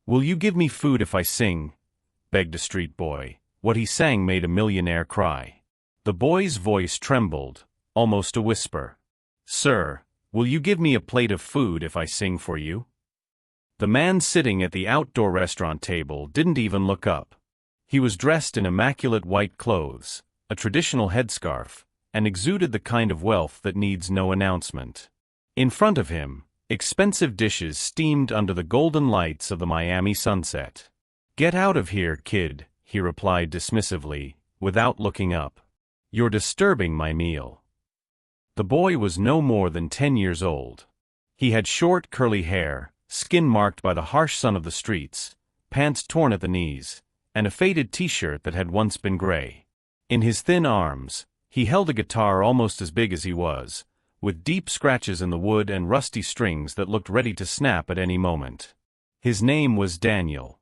"Will you give me food if I sing?" begged a street boy. What he sang made a millionaire cry. The boy's voice trembled, almost a whisper. "Sir, will you give me a plate of food if I sing for you?" The man sitting at the outdoor restaurant table didn't even look up. He was dressed in immaculate white clothes, a traditional headscarf, and exuded the kind of wealth that needs no announcement. In front of him, expensive dishes steamed under the golden lights of the Miami sunset. "Get out of here, kid," he replied dismissively, without looking up. "You're disturbing my meal." The boy was no more than 10 years old. He had short, curly hair, skin marked by the harsh sun of the streets, pants torn at the knees, and a faded t-shirt that had once been gray. In his thin arms, he held a guitar almost as big as he was, with deep scratches in the wood and rusty strings that looked ready to snap at any moment. His name was Daniel.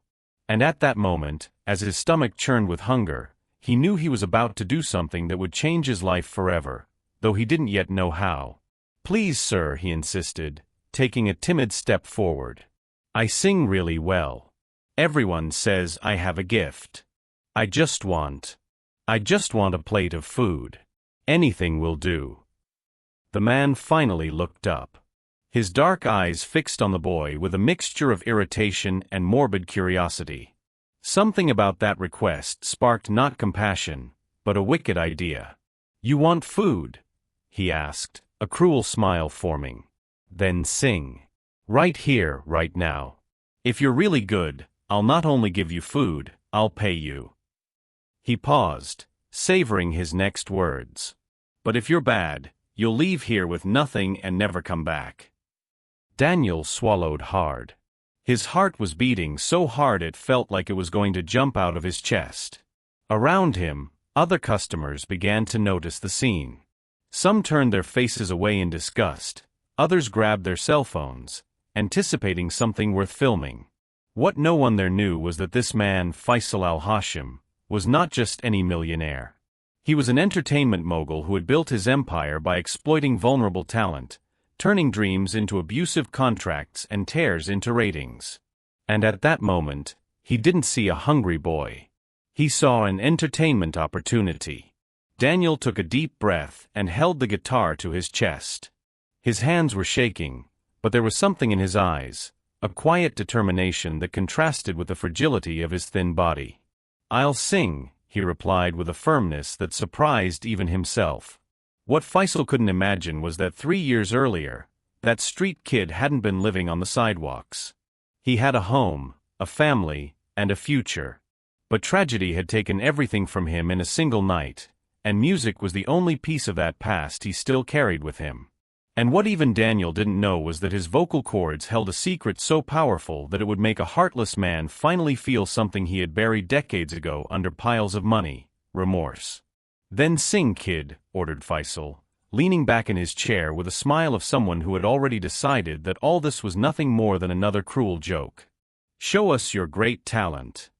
And at that moment, as his stomach churned with hunger, he knew he was about to do something that would change his life forever, though he didn't yet know how. "Please, sir," he insisted, taking a timid step forward. "I sing really well. Everyone says I have a gift. I just want a plate of food. Anything will do." The man finally looked up. His dark eyes fixed on the boy with a mixture of irritation and morbid curiosity. Something about that request sparked not compassion, but a wicked idea. "You want food?" he asked, a cruel smile forming. "Then sing. Right here, right now. If you're really good, I'll not only give you food, I'll pay you." He paused, savoring his next words. "But if you're bad, you'll leave here with nothing and never come back." Daniel swallowed hard. His heart was beating so hard it felt like it was going to jump out of his chest. Around him, other customers began to notice the scene. Some turned their faces away in disgust, others grabbed their cell phones, anticipating something worth filming. What no one there knew was that this man, Faisal al-Hashim, was not just any millionaire. He was an entertainment mogul who had built his empire by exploiting vulnerable talent, turning dreams into abusive contracts and tears into ratings. And at that moment, he didn't see a hungry boy. He saw an entertainment opportunity. Daniel took a deep breath and held the guitar to his chest. His hands were shaking, but there was something in his eyes, a quiet determination that contrasted with the fragility of his thin body. "I'll sing," he replied with a firmness that surprised even himself. What Faisal couldn't imagine was that 3 years earlier, that street kid hadn't been living on the sidewalks. He had a home, a family, and a future. But tragedy had taken everything from him in a single night, and music was the only piece of that past he still carried with him. And what even Daniel didn't know was that his vocal cords held a secret so powerful that it would make a heartless man finally feel something he had buried decades ago under piles of money: remorse. "Then sing, kid," ordered Faisal, leaning back in his chair with a smile of someone who had already decided that all this was nothing more than another cruel joke. "Show us your great talent."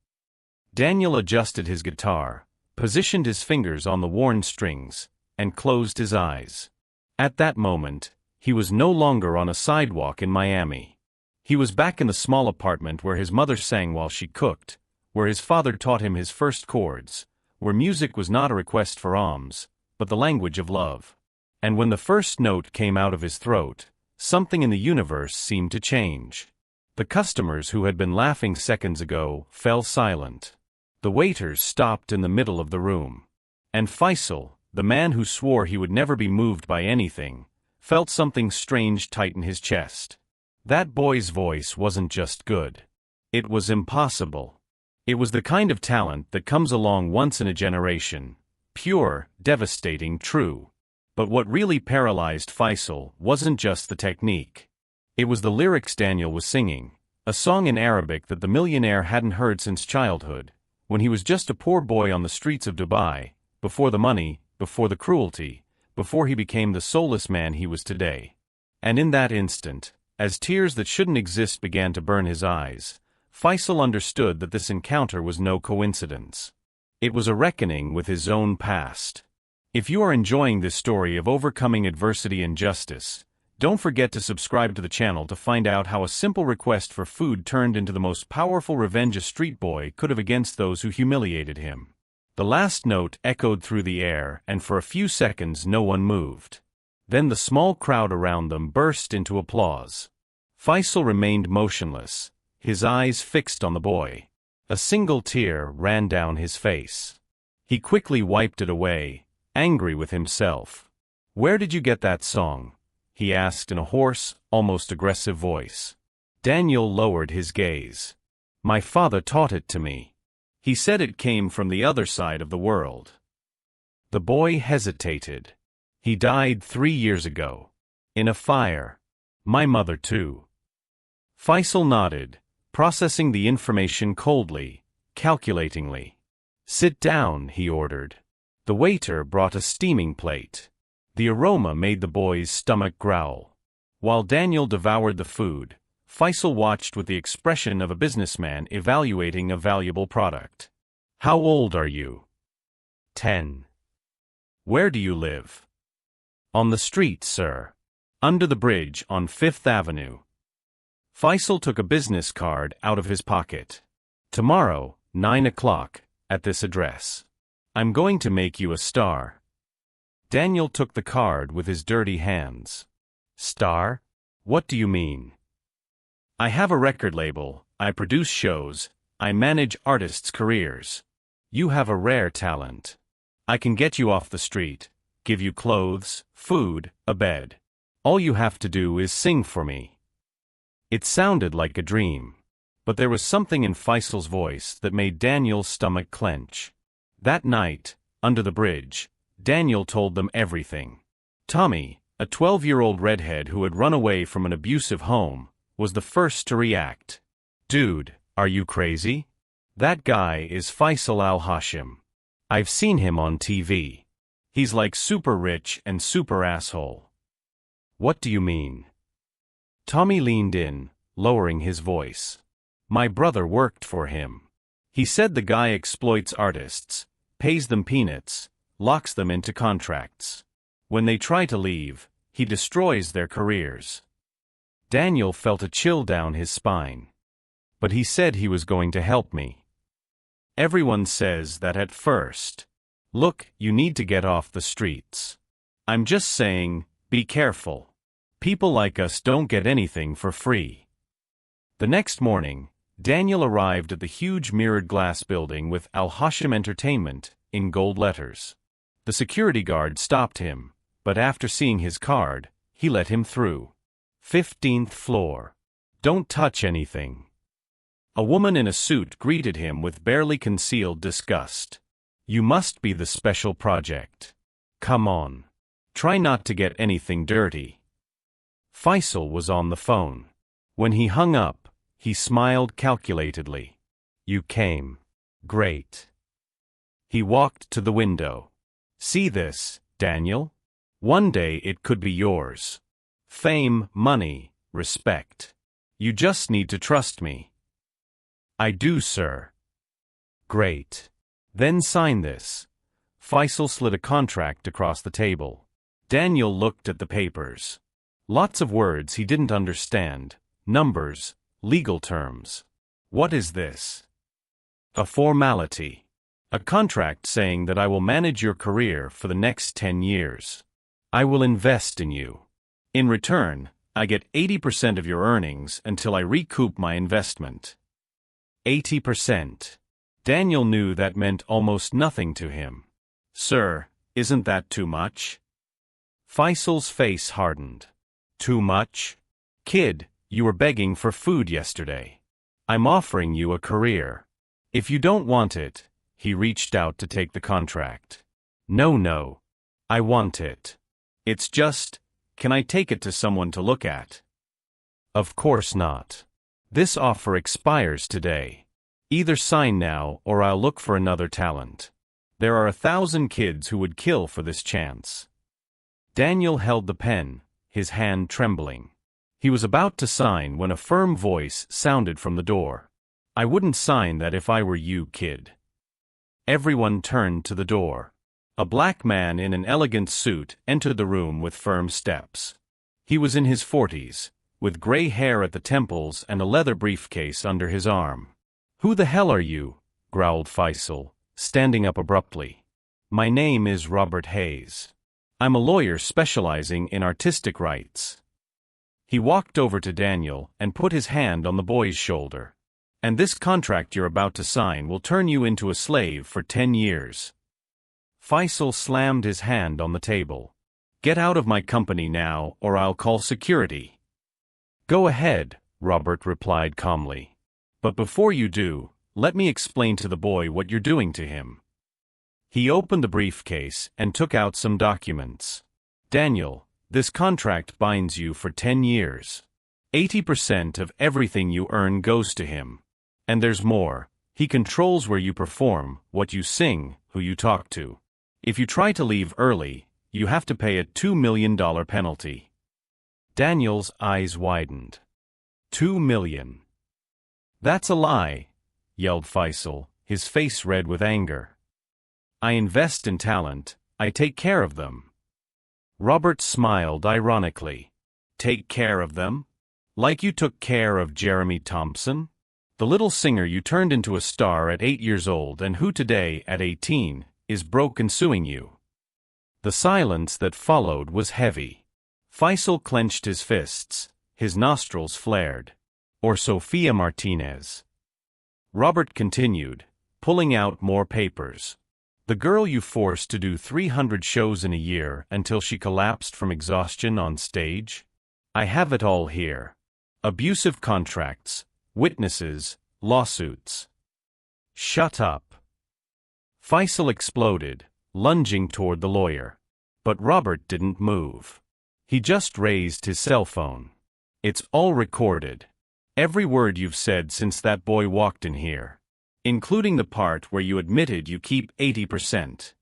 Daniel adjusted his guitar, positioned his fingers on the worn strings, and closed his eyes. At that moment, he was no longer on a sidewalk in Miami. He was back in the small apartment where his mother sang while she cooked, where his father taught him his first chords, where music was not a request for alms, but the language of love. And when the first note came out of his throat, something in the universe seemed to change. The customers who had been laughing seconds ago fell silent. The waiters stopped in the middle of the room. And Faisal, the man who swore he would never be moved by anything, felt something strange tighten his chest. That boy's voice wasn't just good. It was impossible. It was the kind of talent that comes along once in a generation, pure, devastating, true. But what really paralyzed Faisal wasn't just the technique. It was the lyrics Daniel was singing, a song in Arabic that the millionaire hadn't heard since childhood, when he was just a poor boy on the streets of Dubai, before the money, before the cruelty, before he became the soulless man he was today. And in that instant, as tears that shouldn't exist began to burn his eyes, Faisal understood that this encounter was no coincidence. It was a reckoning with his own past. If you are enjoying this story of overcoming adversity and justice, Don't forget to subscribe to the channel to find out how a simple request for food turned into the most powerful revenge a street boy could have against those who humiliated him. The last note echoed through the air, and for a few seconds no one moved. Then the small crowd around them burst into applause. Faisal remained motionless, his eyes fixed on the boy. A single tear ran down his face. He quickly wiped it away, angry with himself. "Where did you get that song?" he asked in a hoarse, almost aggressive voice. Daniel lowered his gaze. "My father taught it to me. He said it came from the other side of the world." The boy hesitated. "He died 3 years ago. In a fire. My mother too." Faisal nodded, processing the information coldly, calculatingly. "Sit down," he ordered. The waiter brought a steaming plate. The aroma made the boy's stomach growl. While Daniel devoured the food, Faisal watched with the expression of a businessman evaluating a valuable product. "How old are you?" 10. "Where do you live?" "On the street, sir. Under the bridge on 5th Avenue. Faisal took a business card out of his pocket. "Tomorrow, 9 o'clock, at this address. I'm going to make you a star." Daniel took the card with his dirty hands. "Star? What do you mean?" "I have a record label, I produce shows, I manage artists' careers. You have a rare talent. I can get you off the street, give you clothes, food, a bed. All you have to do is sing for me." It sounded like a dream. But there was something in Faisal's voice that made Daniel's stomach clench. That night, under the bridge, Daniel told them everything. Tommy, a 12-year-old redhead who had run away from an abusive home, was the first to react. "Dude, are you crazy? That guy is Faisal al-Hashim. I've seen him on TV. He's like super rich and super asshole." "What do you mean?" Tommy leaned in, lowering his voice. "My brother worked for him. He said the guy exploits artists, pays them peanuts, locks them into contracts. When they try to leave, he destroys their careers." Daniel felt a chill down his spine. "But he said he was going to help me." "Everyone says that at first. Look, you need to get off the streets. I'm just saying, be careful. People like us don't get anything for free." The next morning, Daniel arrived at the huge mirrored glass building with Al-Hashim Entertainment in gold letters. The security guard stopped him, but after seeing his card, he let him through. 15th floor. "Don't touch anything." A woman in a suit greeted him with barely concealed disgust. "You must be the special project. Come on. Try not to get anything dirty." Faisal was on the phone. When he hung up, he smiled calculatedly. "You came. Great." He walked to the window. "See this, Daniel? One day it could be yours. Fame, money, respect. You just need to trust me." "I do, sir." "Great. Then sign this." Faisal slid a contract across the table. Daniel looked at the papers. Lots of words he didn't understand, numbers, legal terms. "What is this?" "A formality. A contract saying that I will manage your career for the next 10 years. I will invest in you. In return, I get 80% of your earnings until I recoup my investment." 80%. Daniel knew that meant almost nothing to him. "Sir, isn't that too much?" Faisal's face hardened. "Too much? Kid, you were begging for food yesterday. I'm offering you a career. If you don't want it," he reached out to take the contract. No, I want it. It's just, can I take it to someone to look at?" "Of course not. This offer expires today. Either sign now or I'll look for another talent. There are 1,000 kids who would kill for this chance." Daniel held the pen, his hand trembling. He was about to sign when a firm voice sounded from the door. "I wouldn't sign that if I were you, kid." Everyone turned to the door. A black man in an elegant suit entered the room with firm steps. He was in his 40s, with gray hair at the temples and a leather briefcase under his arm. "Who the hell are you?" growled Faisal, standing up abruptly. "My name is Robert Hayes. I'm a lawyer specializing in artistic rights." He walked over to Daniel and put his hand on the boy's shoulder. "And this contract you're about to sign will turn you into a slave for 10 years. Faisal slammed his hand on the table. "Get out of my company now, or I'll call security." "Go ahead," Robert replied calmly. "But before you do, let me explain to the boy what you're doing to him." He opened the briefcase and took out some documents. "Daniel, this contract binds you for 10 years. 80% of everything you earn goes to him. And there's more. He controls where you perform, what you sing, who you talk to. If you try to leave early, you have to pay a $2 million penalty." Daniel's eyes widened. $2 million. "That's a lie," yelled Faisal, his face red with anger. "I invest in talent, I take care of them." Robert smiled ironically. "Take care of them? Like you took care of Jeremy Thompson? The little singer you turned into a star at 8 years old and who today, at 18, is broke and suing you." The silence that followed was heavy. Faisal clenched his fists, his nostrils flared. "Or Sofia Martinez." Robert continued, pulling out more papers. "The girl you forced to do 300 shows in a year until she collapsed from exhaustion on stage? I have it all here. Abusive contracts, witnesses, lawsuits." "Shut up." Faisal exploded, lunging toward the lawyer. But Robert didn't move. He just raised his cell phone. "It's all recorded. Every word you've said since that boy walked in here. Including the part where you admitted you keep 80%.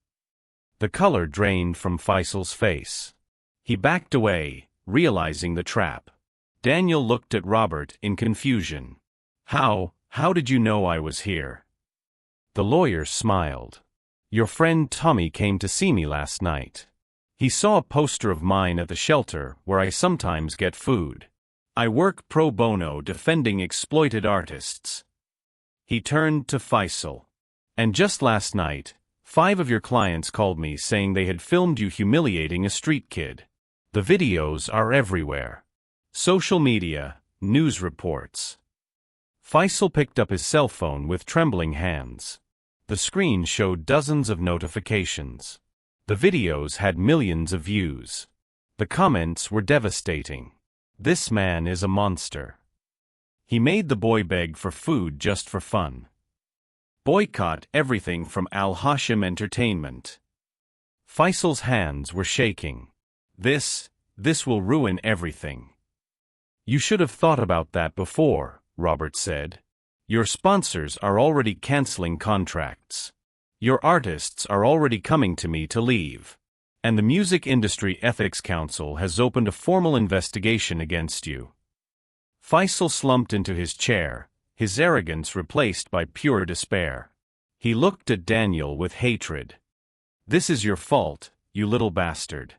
The color drained from Faisal's face. He backed away, realizing the trap. Daniel looked at Robert in confusion. How did you know I was here?" The lawyer smiled. "Your friend Tommy came to see me last night. He saw a poster of mine at the shelter where I sometimes get food. I work pro bono defending exploited artists." He turned to Faisal. "And just last night, 5 of your clients called me saying they had filmed you humiliating a street kid. The videos are everywhere. Social media, news reports." Faisal picked up his cell phone with trembling hands. The screen showed dozens of notifications. The videos had millions of views. The comments were devastating. "This man is a monster. He made the boy beg for food just for fun. Boycott everything from Al Hashim Entertainment." Faisal's hands were shaking. This will ruin everything." "You should have thought about that before," Robert said. "Your sponsors are already canceling contracts. Your artists are already coming to me to leave. And the Music Industry Ethics Council has opened a formal investigation against you." Faisal slumped into his chair, his arrogance replaced by pure despair. He looked at Daniel with hatred. "This is your fault, you little bastard."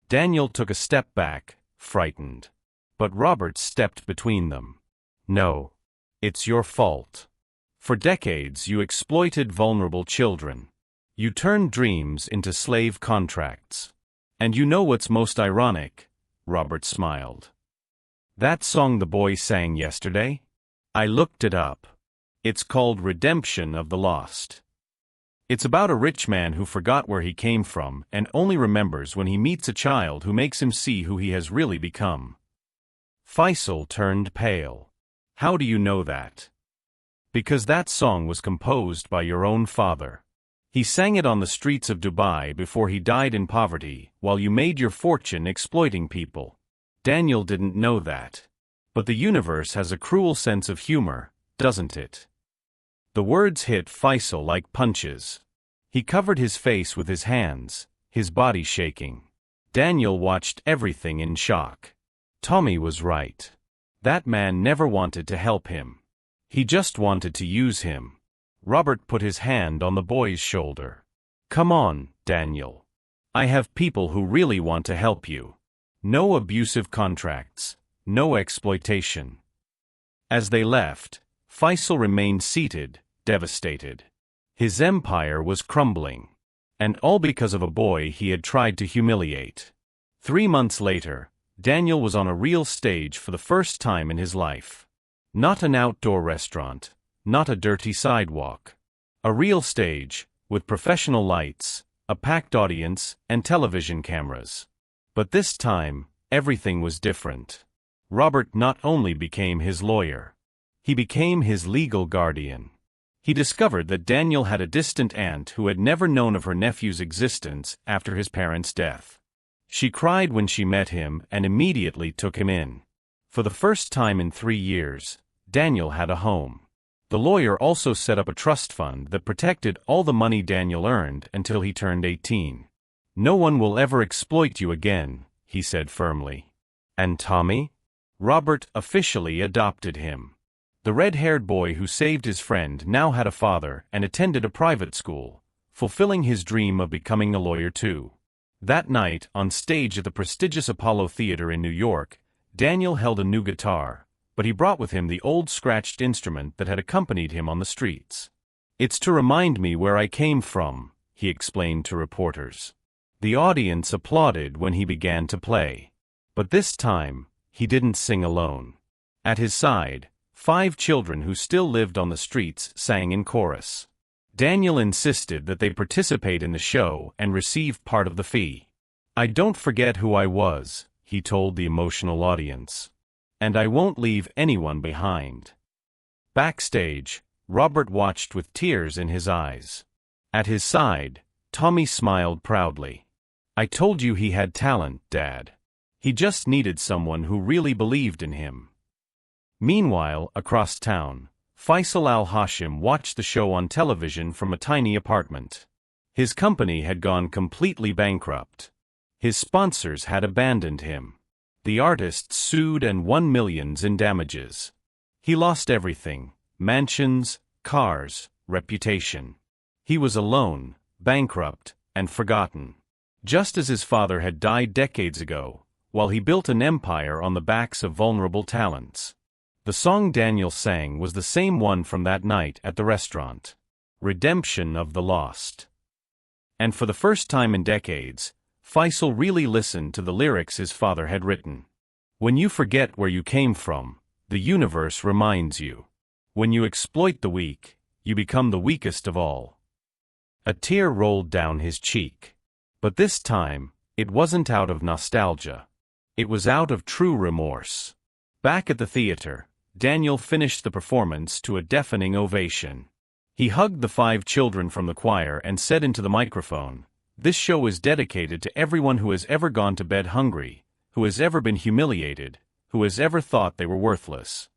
Daniel took a step back, frightened. But Robert stepped between them. "No. It's your fault. For decades you exploited vulnerable children. You turned dreams into slave contracts. And you know what's most ironic?" Robert smiled. "That song the boy sang yesterday? I looked it up. It's called Redemption of the Lost. It's about a rich man who forgot where he came from and only remembers when he meets a child who makes him see who he has really become." Faisal turned pale. "How do you know that?" "Because that song was composed by your own father. He sang it on the streets of Dubai before he died in poverty, while you made your fortune exploiting people. Daniel didn't know that. But the universe has a cruel sense of humor, doesn't it?" The words hit Faisal like punches. He covered his face with his hands, his body shaking. Daniel watched everything in shock. Tommy was right. That man never wanted to help him. He just wanted to use him. Robert put his hand on the boy's shoulder. "Come on, Daniel. I have people who really want to help you. No abusive contracts, no exploitation. As they left, Faisal remained seated, devastated. His empire was crumbling. And all because of a boy he had tried to humiliate. 3 months later, Daniel was on a real stage for the first time in his life. Not an outdoor restaurant, not a dirty sidewalk. A real stage, with professional lights, a packed audience, and television cameras. But this time, everything was different. Robert not only became his lawyer, he became his legal guardian. He discovered that Daniel had a distant aunt who had never known of her nephew's existence after his parents' death. She cried when she met him and immediately took him in. For the first time in 3 years, Daniel had a home. The lawyer also set up a trust fund that protected all the money Daniel earned until he turned 18. "No one will ever exploit you again," he said firmly. And Tommy? Robert officially adopted him. The red-haired boy who saved his friend now had a father and attended a private school, fulfilling his dream of becoming a lawyer too. That night, on stage at the prestigious Apollo Theater in New York, Daniel held a new guitar, but he brought with him the old scratched instrument that had accompanied him on the streets. "It's to remind me where I came from," he explained to reporters. The audience applauded when he began to play. But this time, he didn't sing alone. At his side, 5 children who still lived on the streets sang in chorus. Daniel insisted that they participate in the show and receive part of the fee. "I don't forget who I was," he told the emotional audience. "And I won't leave anyone behind." Backstage, Robert watched with tears in his eyes. At his side, Tommy smiled proudly. "I told you he had talent, Dad. He just needed someone who really believed in him." Meanwhile, across town, Faisal al-Hashim watched the show on television from a tiny apartment. His company had gone completely bankrupt. His sponsors had abandoned him. The artists sued and won millions in damages. He lost everything: mansions, cars, reputation. He was alone, bankrupt, and forgotten. Just as his father had died decades ago, while he built an empire on the backs of vulnerable talents. The song Daniel sang was the same one from that night at the restaurant. Redemption of the Lost. And for the first time in decades, Faisal really listened to the lyrics his father had written. "When you forget where you came from, the universe reminds you. When you exploit the weak, you become the weakest of all." A tear rolled down his cheek. But this time, it wasn't out of nostalgia. It was out of true remorse. Back at the theater, Daniel finished the performance to a deafening ovation. He hugged the 5 children from the choir and said into the microphone, "This show is dedicated to everyone who has ever gone to bed hungry, who has ever been humiliated, who has ever thought they were worthless.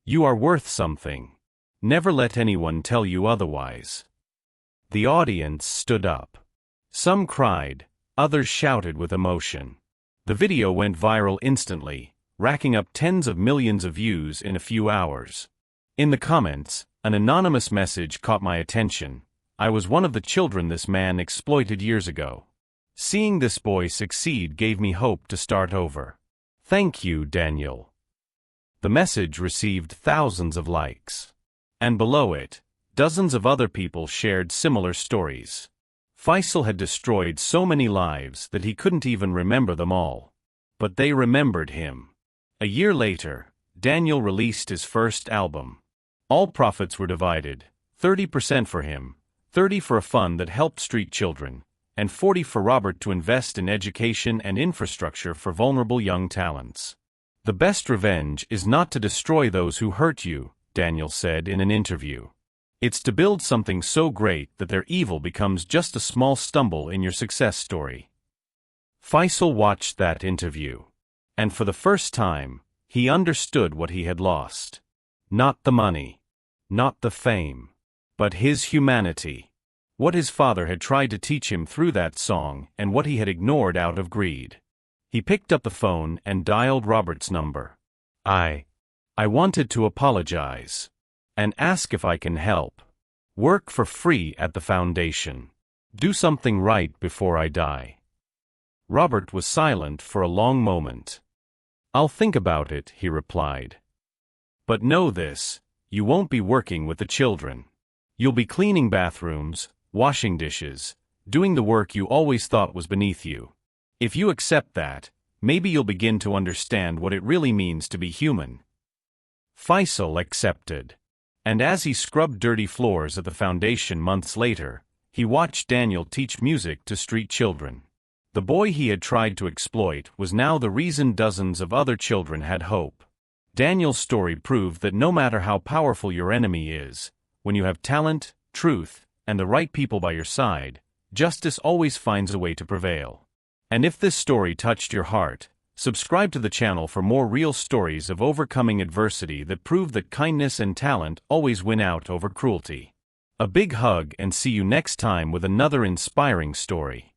You are worth something. Never let anyone tell you otherwise." The audience stood up. Some cried, others shouted with emotion. The video went viral instantly, racking up tens of millions of views in a few hours. In the comments, an anonymous message caught my attention. "I was one of the children this man exploited years ago. Seeing this boy succeed gave me hope to start over. Thank you, Daniel." The message received thousands of likes. And below it, dozens of other people shared similar stories. Faisal had destroyed so many lives that he couldn't even remember them all. But they remembered him. A year later, Daniel released his first album. All profits were divided, 30% for him, 30% for a fund that helped street children, and 40% for Robert to invest in education and infrastructure for vulnerable young talents. "The best revenge is not to destroy those who hurt you," Daniel said in an interview. "It's to build something so great that their evil becomes just a small stumble in your success story." Faisal watched that interview. And for the first time, he understood what he had lost. Not the money, not the fame, but his humanity. What his father had tried to teach him through that song and what he had ignored out of greed. He picked up the phone and dialed Robert's number. I wanted to apologize. And ask if I can help. Work for free at the foundation. Do something right before I die." Robert was silent for a long moment. "I'll think about it," he replied. "But know this, you won't be working with the children. You'll be cleaning bathrooms, washing dishes, doing the work you always thought was beneath you. If you accept that, maybe you'll begin to understand what it really means to be human." Faisal accepted. And as he scrubbed dirty floors at the foundation months later, he watched Daniel teach music to street children. The boy he had tried to exploit was now the reason dozens of other children had hope. Daniel's story proved that no matter how powerful your enemy is, when you have talent, truth, and the right people by your side, justice always finds a way to prevail. And if this story touched your heart, subscribe to the channel for more real stories of overcoming adversity that prove that kindness and talent always win out over cruelty. A big hug and see you next time with another inspiring story.